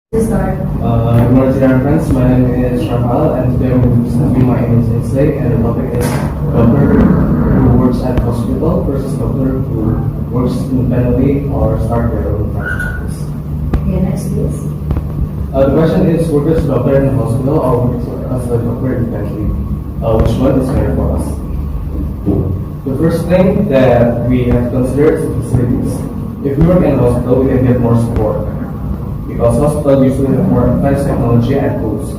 Start. Good morning, dear friends. My name is Rafael, and today I'm going to present you my English essay, and the topic is doctor who works at hospital versus doctor who works independently or start their own practice. Okay, next please. The question is, work as a doctor in a hospital or work as a doctor independently? Which one is better for us? The first thing that we have to consider is the facilities. If we work in a hospital, we can get more support, because hospitals usually have more advanced technology and tools.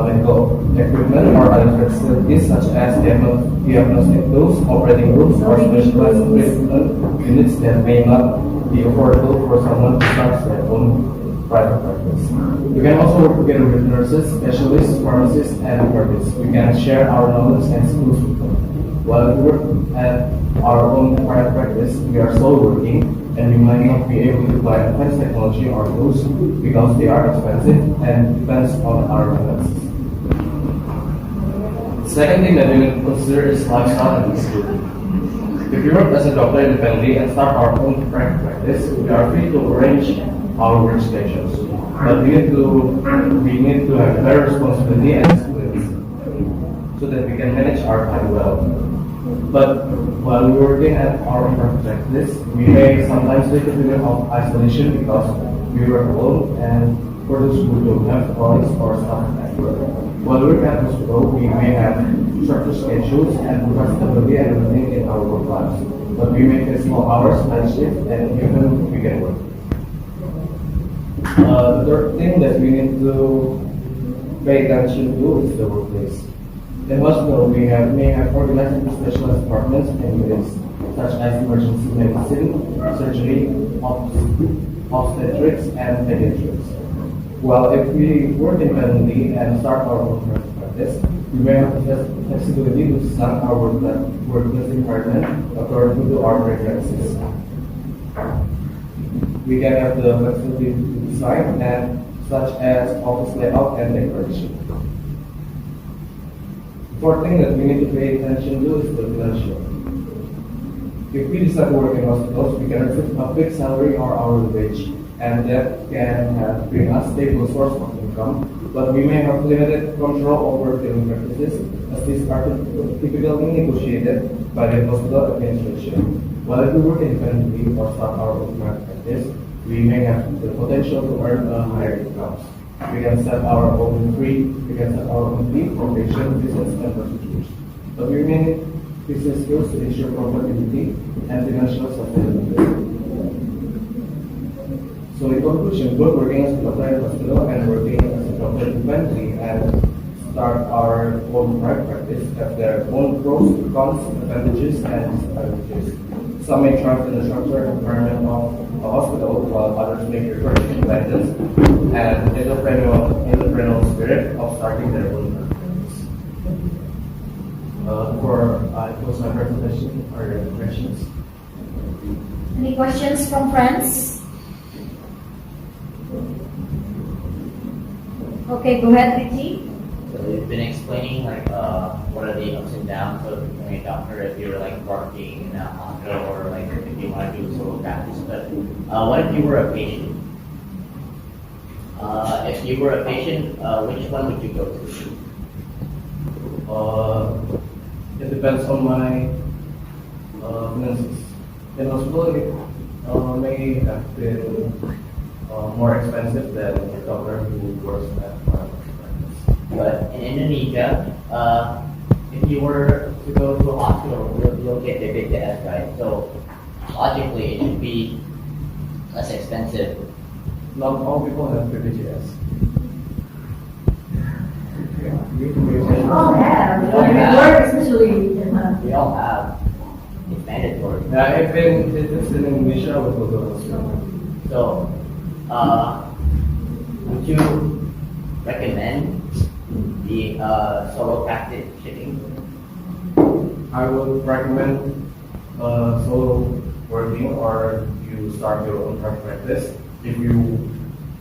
Medical equipment or other facilities such as diagnostic tools, operating rooms, or specialized treatment units that may not be affordable for someone who starts their own private practice. We can also work together with nurses, specialists, pharmacists, and therapists. We can share our knowledge and skills with them. While we work at our own private practice, we are still working, and we might not be able to buy advanced technology or tools because they are expensive and depends on our finances. The second thing that we need to consider is lifestyle and disability. If we work as a doctor independently and start our own private practice, we are free to arrange our work schedules. But we need to have better responsibility and discipline so that we can manage our time well. But while we're working at our private practice, we may sometimes take a feeling of isolation because we work alone, and for those who don't have colleagues or staff at work. While we work at hospital, we may have structured schedules and flexibility and routine in our work lives. But we may face small hours, night shift, and even weekend work. The third thing that we need to pay attention to is the workplace. In hospital, we may have organized into specialized departments and units, such as emergency medicine, surgery, obstetrics, and pediatrics. While if we work independently and start our own practice, we may have the flexibility to design our workplace environment according to our preferences. We can have the flexibility to design, and such as office layout and decoration. Fourth thing that we need to pay attention to is the financial. If we decide to work in hospitals, we can receive a fixed salary or hourly wage, and that can bring us stable source of income. But we may have limited control over billing practices, as these are typically negotiated by the hospital administration. While if we work independently or start our own practice, we may have the potential to earn a higher income. We can set our own fee for patient visits and procedures. But we may need business skills to ensure profitability and financial sustainability. So in conclusion, both working as a doctor in a hospital and working as a doctor independently and start our own private practice have their own pros, cons, advantages, and disadvantages. Some may thrive in the structured environment of a hospital, while others may prefer independence and entrepreneurial spirit of starting their own practice. Before I close my presentation, are there any questions? Any questions from friends? Okay, go ahead, Ricky. So you've been explaining what are the ups and downs of becoming a doctor if you're working in a hospital or if you want to do solo practice. But what if you were a patient? If you were a patient, which one would you go to? It depends on my finances. In hospital, it may have been more expensive than a doctor who works at private practice. But in Indonesia, if you were to go to a hospital, you'll get BPJS, right? So logically, it should be less expensive. Not all people have BPJS. We all have. We all When we have. work, especially. We all have. It's mandatory. Yeah, if it's in Indonesia, we will go to hospital. So, would you recommend the solo practice shipping? I would recommend solo working, or you start your own private practice if you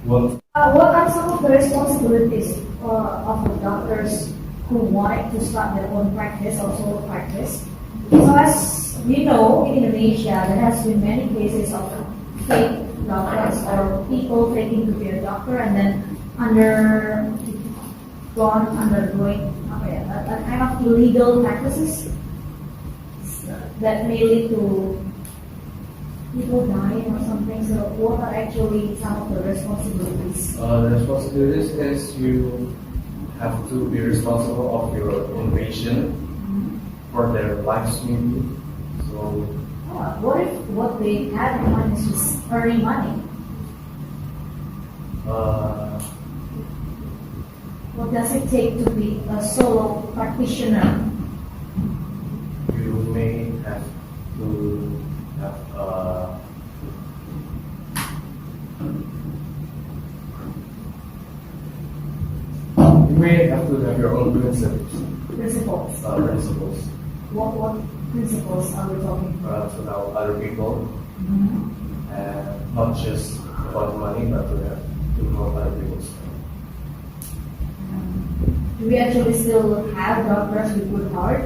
want. What are some of the responsibilities of the doctors who wanted to start their own practice or solo practice? So as we know, in Indonesia, there has been many cases of fake doctors or people taking to be a doctor and then undergoing a kind of illegal practices that may lead to people dying or something. So what are actually some of the responsibilities? The responsibilities is you have to be responsible of your own patient for their lives maybe. So What they have in mind is just earning money? What does it take to be a solo practitioner? you may have to have you may have to have your own principles. Principles. Principles What principles are we talking about? to help other people, Mm-hmm. and not just about money, but to help other people. Do we actually still have doctors with good heart?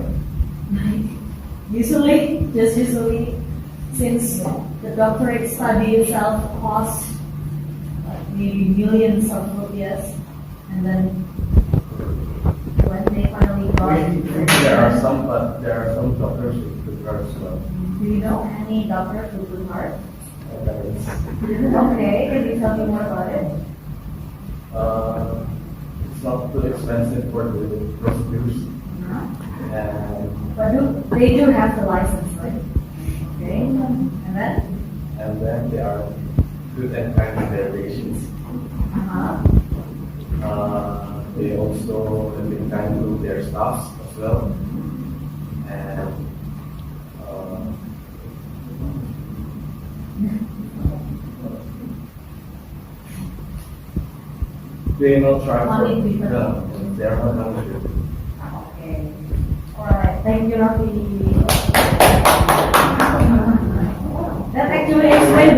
Usually, since the doctorate study itself costs maybe millions of rupees, and then when they finally got There are some, but there are some doctors with good heart as well. do you know any doctors with good heart? It's Okay, can you tell me more about it? it's not too expensive for the procedures, and But they do have the license, right? Okay, and then? they are good and kind to their patients. Uh-huh. They also have been kind to their staffs as well, and they not try for Money people. no, they are not hungry. Okay. All right. Thank you, Rafi. That actually explains